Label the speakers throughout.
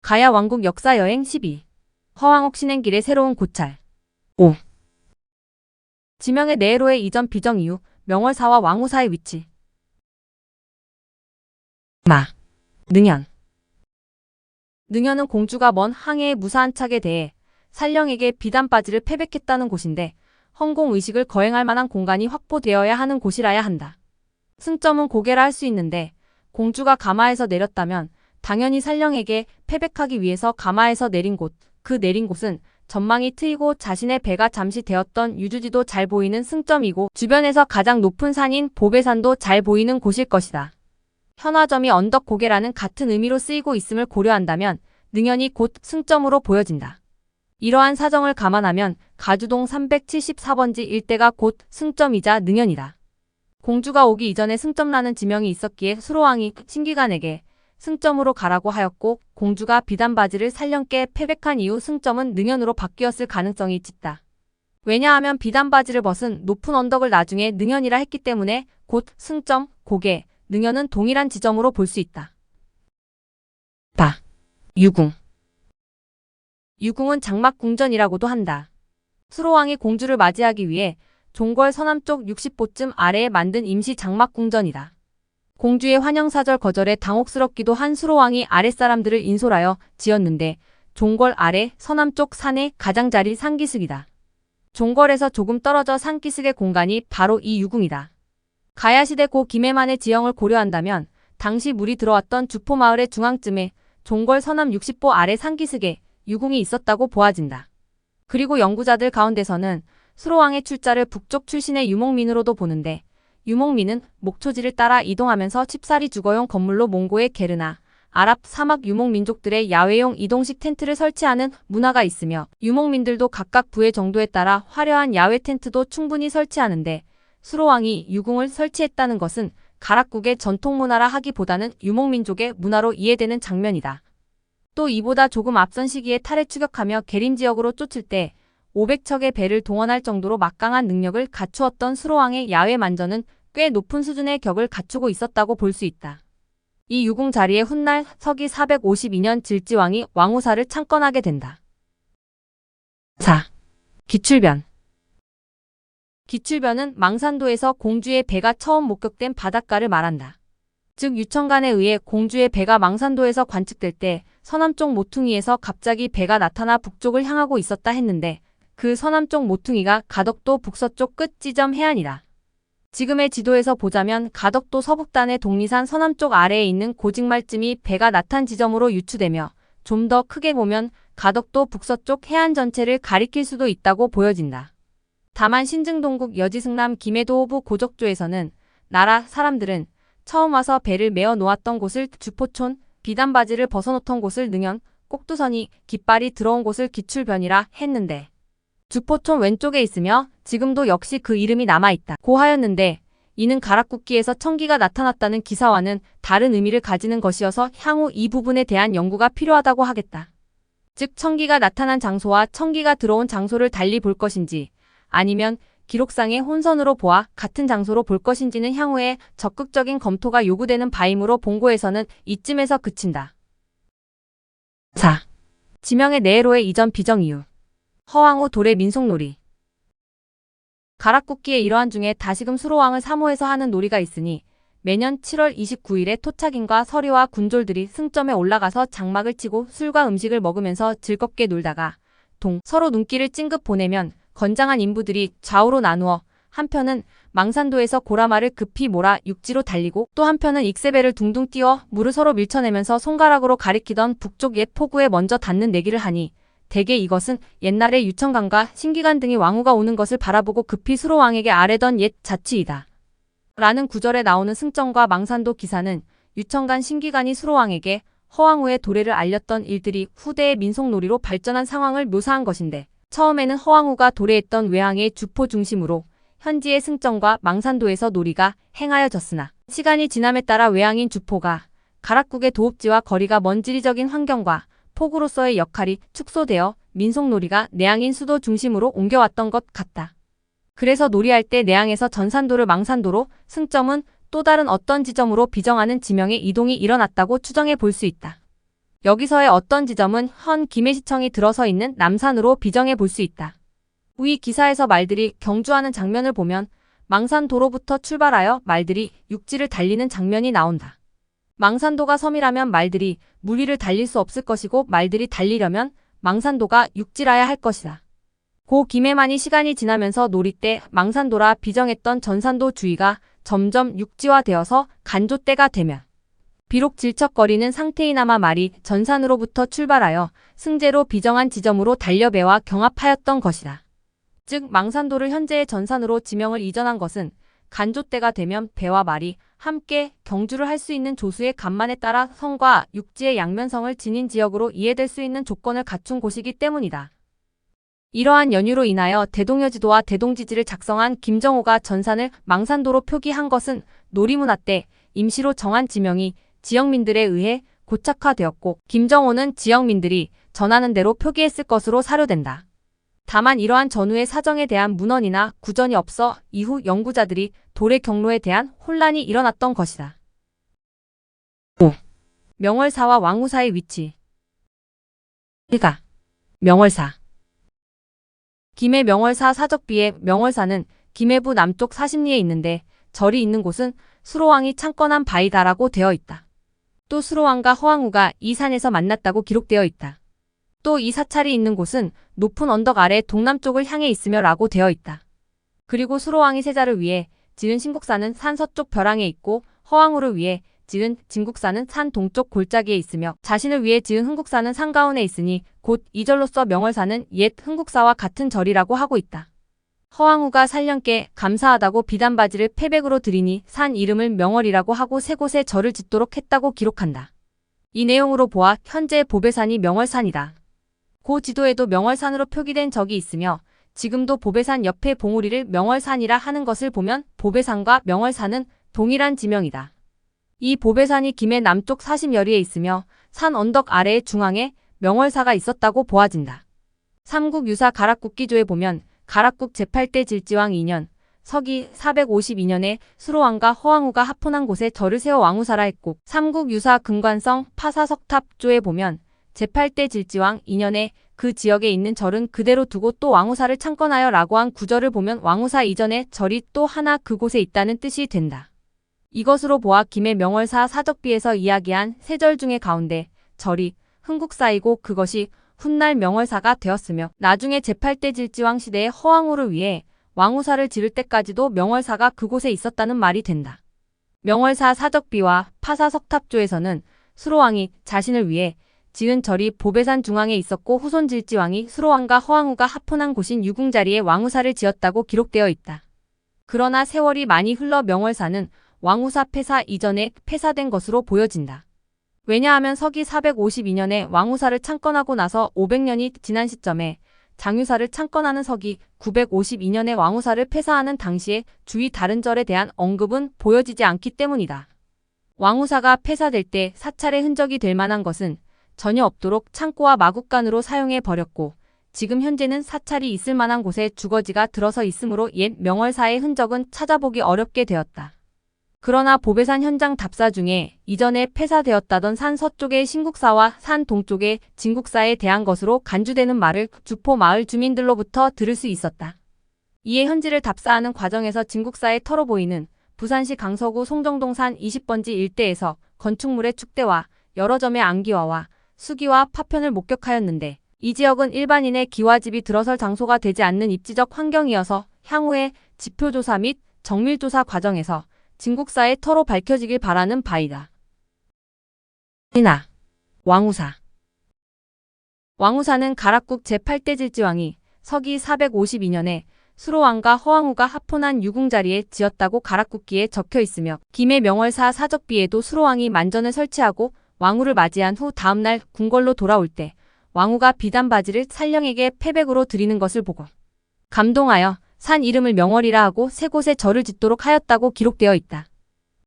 Speaker 1: 가야 왕국 역사 여행 12. 허왕옥 신행길의 새로운 고찰. 5. 지명의 내로의 이전 비정 이후 명월사와 왕후사의 위치. 능연. 능연은 공주가 먼 항해의 무사한 착에 대해 산령에게 비단바지를 패백했다는 곳인데 헌공의식을 거행할 만한 공간이 확보되어야 하는 곳이라야 한다. 승점은 고개라 할 수 있는데 공주가 가마에서 내렸다면 당연히 산령에게 패백하기 위해서 가마에서 내린 곳, 그 내린 곳은 전망이 트이고 자신의 배가 잠시 되었던 유주지도 잘 보이는 승점이고 주변에서 가장 높은 산인 보배산도 잘 보이는 곳일 것이다. 현화점이 언덕 고개라는 같은 의미로 쓰이고 있음을 고려한다면 능연이 곧 승점으로 보여진다. 이러한 사정을 감안하면 가주동 374번지 일대가 곧 승점이자 능연이다. 공주가 오기 이전에 승점라는 지명이 있었기에 수로왕이 신기관에게 승점으로 가라고 하였고 공주가 비단바지를 산령께 패백한 이후 승점은 능연으로 바뀌었을 가능성이 짙다. 왜냐하면 비단바지를 벗은 높은 언덕을 나중에 능연이라 했기 때문에 곧 승점, 고개, 능연은 동일한 지점으로 볼 수 있다. 유궁. 유궁은 장막궁전이라고도 한다. 수로왕이 공주를 맞이하기 위해 종궐 서남쪽 60보쯤 아래에 만든 임시 장막궁전이다. 공주의 환영사절 거절에 당혹스럽기도 한 수로왕이 아랫사람들을 인솔하여 지었는데 종궐 아래 서남쪽 산의 가장자리 상기슭이다. 종궐에서 조금 떨어져 상기슭의 공간이 바로 이 유궁이다. 가야시대 고 김해만의 지형을 고려한다면 당시 물이 들어왔던 주포마을의 중앙쯤에 종궐 서남 60보 아래 상기슭에 유궁이 있었다고 보아진다. 그리고 연구자들 가운데서는 수로왕의 출자를 북쪽 출신의 유목민으로도 보는데 유목민은 목초지를 따라 이동하면서 칩사리 주거용 건물로 몽고의 게르나, 아랍 사막 유목민족들의 야외용 이동식 텐트를 설치하는 문화가 있으며 유목민들도 각각 부의 정도에 따라 화려한 야외 텐트도 충분히 설치하는데 수로왕이 유궁을 설치했다는 것은 가락국의 전통문화라 하기보다는 유목민족의 문화로 이해되는 장면이다. 또 이보다 조금 앞선 시기에 탈에 추격하며 계림지역으로 쫓을 때 500척의 배를 동원할 정도로 막강한 능력을 갖추었던 수로왕의 야외 만전은 꽤 높은 수준의 격을 갖추고 있었다고 볼 수 있다. 이 유궁 자리에 훗날 서기 452년 질지왕이 왕후사를 창건하게 된다. 4. 기출변. 기출변은 망산도에서 공주의 배가 처음 목격된 바닷가를 말한다. 즉 유천간에 의해 공주의 배가 망산도에서 관측될 때 서남쪽 모퉁이에서 갑자기 배가 나타나 북쪽을 향하고 있었다 했는데 그 서남쪽 모퉁이가 가덕도 북서쪽 끝 지점 해안이다. 지금의 지도에서 보자면 가덕도 서북단의 독리산 서남쪽 아래에 있는 고직말쯤이 배가 나탄 지점으로 유추되며 좀 더 크게 보면 가덕도 북서쪽 해안 전체를 가리킬 수도 있다고 보여진다. 다만 신증동국 여지승남 김해도호부 고적조에서는 나라 사람들은 처음 와서 배를 메어 놓았던 곳을 주포촌, 비단바지를 벗어놓던 곳을 능연, 꼭두선이 깃발이 들어온 곳을 기출변이라 했는데 주포촌 왼쪽에 있으며 지금도 역시 그 이름이 남아있다 고 하였는데 이는 가락국기에서 청기가 나타났다는 기사와는 다른 의미를 가지는 것이어서 향후 이 부분에 대한 연구가 필요하다고 하겠다. 즉 청기가 나타난 장소와 청기가 들어온 장소를 달리 볼 것인지 아니면 기록상의 혼선으로 보아 같은 장소로 볼 것인지는 향후에 적극적인 검토가 요구되는 바이므로 본고에서는 이쯤에서 그친다. 4. 지명의 내로의 이전 비정 이후. 허왕후 도래 민속놀이. 가락국기의 일환 중에 다시금 수로왕을 사모해서 하는 놀이가 있으니 매년 7월 29일에 토착인과 서리와 군졸들이 승점에 올라가서 장막을 치고 술과 음식을 먹으면서 즐겁게 놀다가 서로 눈길을 찡긋 보내면 건장한 인부들이 좌우로 나누어 한편은 망산도에서 고라마를 급히 몰아 육지로 달리고 또 한편은 익새배를 둥둥 띄워 물을 서로 밀쳐내면서 손가락으로 가리키던 북쪽 옛 포구에 먼저 닿는 내기를 하니 대개 이것은 옛날에 유천간과 신기관 등이 왕후가 오는 것을 바라보고 급히 수로왕에게 아뢰던 옛 자취이다. 라는 구절에 나오는 승점과 망산도 기사는 유천간 신기관이 수로왕에게 허왕후의 도래를 알렸던 일들이 후대의 민속놀이로 발전한 상황을 묘사한 것인데 처음에는 허왕후가 도래했던 외항의 주포 중심으로 현지의 승점과 망산도에서 놀이가 행하여졌으나 시간이 지남에 따라 외항인 주포가 가락국의 도읍지와 거리가 먼 지리적인 환경과 포구로서의 역할이 축소되어 민속놀이가 내항인 수도 중심으로 옮겨왔던 것 같다. 그래서 놀이할 때 내항에서 전산도를 망산도로 승점은 또 다른 어떤 지점으로 비정하는 지명의 이동이 일어났다고 추정해 볼 수 있다. 여기서의 어떤 지점은 현 김해시청이 들어서 있는 남산으로 비정해 볼 수 있다. 위 기사에서 말들이 경주하는 장면을 보면 망산도로부터 출발하여 말들이 육지를 달리는 장면이 나온다. 망산도가 섬이라면 말들이 물 위를 달릴 수 없을 것이고 말들이 달리려면 망산도가 육지라야 할 것이다. 고 김해만이 시간이 지나면서 놀이때 망산도라 비정했던 전산도 주위가 점점 육지화되어서 간조때가 되면 비록 질척거리는 상태이나마 말이 전산으로부터 출발하여 승제로 비정한 지점으로 달려 배와 경합하였던 것이다. 즉 망산도를 현재의 전산으로 지명을 이전한 것은 간조때가 되면 배와 말이 함께 경주를 할 수 있는 조수의 간만에 따라 성과 육지의 양면성을 지닌 지역으로 이해될 수 있는 조건을 갖춘 곳이기 때문이다. 이러한 연유로 인하여 대동여지도와 대동지지를 작성한 김정호가 전산을 망산도로 표기한 것은 놀이문화 때 임시로 정한 지명이 지역민들에 의해 고착화되었고 김정호는 지역민들이 전하는 대로 표기했을 것으로 사료된다. 다만 이러한 전후의 사정에 대한 문헌이나 구전이 없어 이후 연구자들이 도래 경로에 대한 혼란이 일어났던 것이다. 5. 명월사와 왕우사의 위치. 1가 명월사. 김해 명월사 사적비의 명월사는 김해부 남쪽 사십리에 있는데 절이 있는 곳은 수로왕이 창건한 바이다라고 되어 있다. 또 수로왕과 허왕우가 이 산에서 만났다고 기록되어 있다. 또 이 사찰이 있는 곳은 높은 언덕 아래 동남쪽을 향해 있으며 라고 되어 있다. 그리고 수로왕이 세자를 위해 지은 신국사는 산 서쪽 벼랑에 있고 허왕우를 위해 지은 진국사는 산 동쪽 골짜기에 있으며 자신을 위해 지은 흥국사는 산 가운에 있으니 곧 이 절로서 명월사는 옛 흥국사와 같은 절이라고 하고 있다. 허왕우가 살령께 감사하다고 비단바지를 패백으로 드리니 산 이름을 명월이라고 하고 세 곳에 절을 짓도록 했다고 기록한다. 이 내용으로 보아 현재 보배산이 명월산이다. 고 지도에도 명월산으로 표기된 적이 있으며 지금도 보배산 옆에 봉우리를 명월산이라 하는 것을 보면 보배산과 명월산은 동일한 지명이다. 이 보배산이 김해 남쪽 40여리에 있으며 산 언덕 아래의 중앙에 명월사가 있었다고 보아진다. 삼국유사 가락국기조에 보면 가락국 제8대 질지왕 2년 서기 452년에 수로왕과 허왕우가 합혼한 곳에 절을 세워 왕우사라 했고 삼국유사 금관성 파사석탑조에 보면 제8대 질지왕 2년에 그 지역에 있는 절은 그대로 두고 또 왕우사를 창건하여 라고 한 구절을 보면 왕우사 이전에 절이 또 하나 그곳에 있다는 뜻이 된다. 이것으로 보아 김해 명월사 사적비에서 이야기한 세 절 중에 가운데 절이 흥국사이고 그것이 훗날 명월사가 되었으며 나중에 제8대 질지왕 시대에 허왕우를 위해 왕우사를 지을 때까지도 명월사가 그곳에 있었다는 말이 된다. 명월사 사적비와 파사석탑조에서는 수로왕이 자신을 위해 지은 절이 보배산 중앙에 있었고 후손 질지왕이 수로왕과 허왕우가 합혼한 곳인 유궁자리에 왕우사를 지었다고 기록되어 있다. 그러나 세월이 많이 흘러 명월사는 왕우사 폐사 이전에 폐사된 것으로 보여진다. 왜냐하면 서기 452년에 왕우사를 창건하고 나서 500년이 지난 시점에 장유사를 창건하는 서기 952년에 왕우사를 폐사하는 당시에 주위 다른 절에 대한 언급은 보여지지 않기 때문이다. 왕우사가 폐사될 때 사찰의 흔적이 될 만한 것은 전혀 없도록 창고와 마국간으로 사용해 버렸고 지금 현재는 사찰이 있을 만한 곳에 주거지가 들어서 있으므로 옛 명월사의 흔적은 찾아보기 어렵게 되었다. 그러나 보배산 현장 답사 중에 이전에 폐사되었다던 산 서쪽의 신국사와 산 동쪽의 진국사에 대한 것으로 간주되는 말을 주포 마을 주민들로부터 들을 수 있었다. 이에 현지를 답사하는 과정에서 진국사의 터로 보이는 부산시 강서구 송정동산 20번지 일대에서 건축물의 축대와 여러 점의 안기와와 수기와 파편을 목격하였는데 이 지역은 일반인의 기와집이 들어설 장소가 되지 않는 입지적 환경이어서 향후에 지표조사 및 정밀조사 과정에서 진국사의 터로 밝혀지길 바라는 바이다. 왕우사. 왕우사는 가락국 제8대 질지왕이 서기 452년에 수로왕과 허왕우가 합혼한 유궁자리에 지었다고 가락국기에 적혀 있으며 김해 명월사 사적비에도 수로왕이 만전을 설치하고 왕우를 맞이한 후 다음날 궁궐로 돌아올 때 왕우가 비단바지를 살령에게 패백으로 드리는 것을 보고 감동하여 산 이름을 명월이라 하고 세 곳에 절을 짓도록 하였다고 기록되어 있다.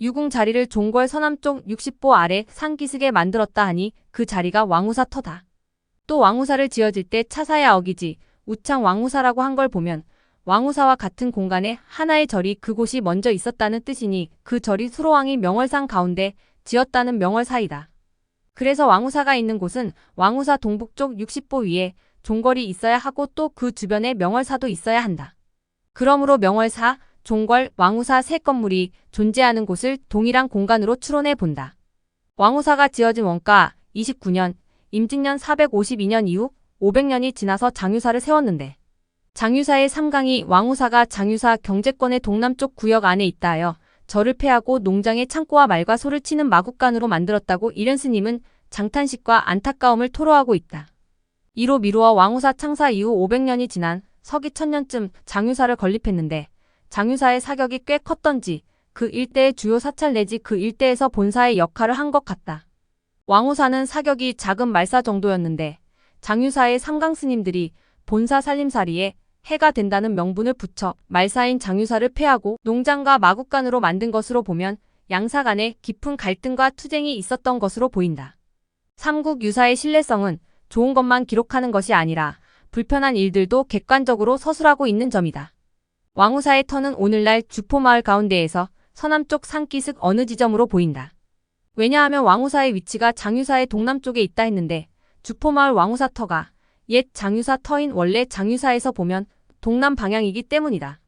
Speaker 1: 유궁 자리를 종궐 서남쪽 60보 아래 산기슭에 만들었다 하니 그 자리가 왕우사 터다. 또 왕우사를 지어질 때 차사야 어기지 우창 왕우사라고 한 걸 보면 왕우사와 같은 공간에 하나의 절이 그곳이 먼저 있었다는 뜻이니 그 절이 수로왕이 명월산 가운데 지었다는 명월사이다. 그래서 왕우사가 있는 곳은 왕우사 동북쪽 60보 위에 종궐이 있어야 하고 또 그 주변에 명월사도 있어야 한다. 그러므로 명월사, 종궐, 왕우사 세 건물이 존재하는 곳을 동일한 공간으로 추론해 본다. 왕우사가 지어진 원가 29년, 임진년 452년 이후 500년이 지나서 장유사를 세웠는데 장유사의 삼강이 왕우사가 장유사 경제권의 동남쪽 구역 안에 있다 하여 절을 폐하고 농장의 창고와 말과 소를 치는 마국간으로 만들었다고 이련 스님은 장탄식과 안타까움을 토로하고 있다. 이로 미루어 왕우사 창사 이후 500년이 지난 서기 1000년쯤 장유사를 건립했는데 장유사의 사격이 꽤 컸던지 그 일대의 주요 사찰 내지 그 일대에서 본사의 역할을 한 것 같다. 왕우사는 사격이 작은 말사 정도였는데 장유사의 삼강 스님들이 본사 살림살이에 해가 된다는 명분을 붙여 말사인 장유사를 폐하고 농장과 마국간으로 만든 것으로 보면 양사 간에 깊은 갈등과 투쟁이 있었던 것으로 보인다. 삼국 유사의 신뢰성은 좋은 것만 기록하는 것이 아니라 불편한 일들도 객관적으로 서술하고 있는 점이다. 왕우사의 터는 오늘날 주포마을 가운데에서 서남쪽 산기슭 어느 지점으로 보인다. 왜냐하면 왕우사의 위치가 장유사의 동남쪽에 있다 했는데 주포마을 왕우사 터가 옛 장유사 터인 원래 장유사에서 보면 동남 방향이기 때문이다.